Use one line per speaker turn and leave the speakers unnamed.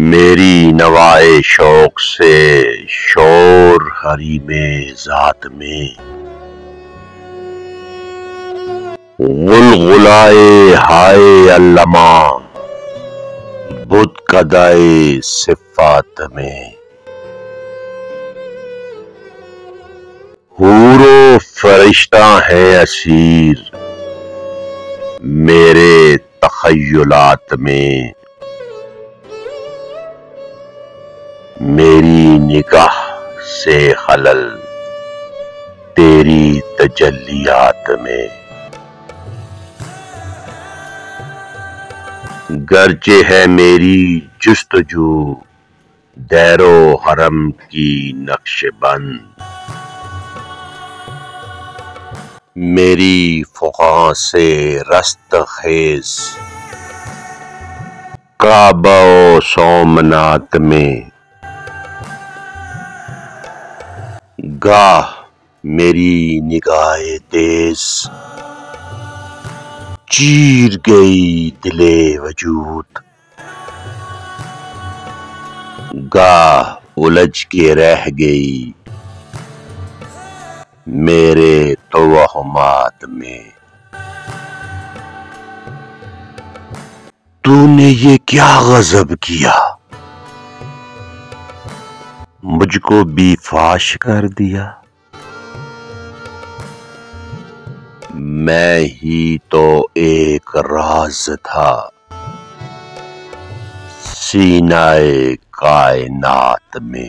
میری نوائے شوق سے شور حریم ذات میں، غلغلائے ہائے علمہ بت کدائے صفات میں، حور و فرشتہ ہیں اسیر میرے تخیلات میں، میری نگاہ سے خلل تیری تجلیات میں، گرچہ ہے میری جستجو دیر و حرم کی نقش بند، میری فغاں سے رست خیز کعبہ و سومنات میں، گاہ میری نگاہ تیز چیر گئی دل وجود، گاہ الجھ کے رہ گئی میرے توہمات میں، تو نے یہ کیا غضب کیا مجھ کو بھی فاش کر دیا، میں ہی تو ایک راز تھا سینہ کائنات میں۔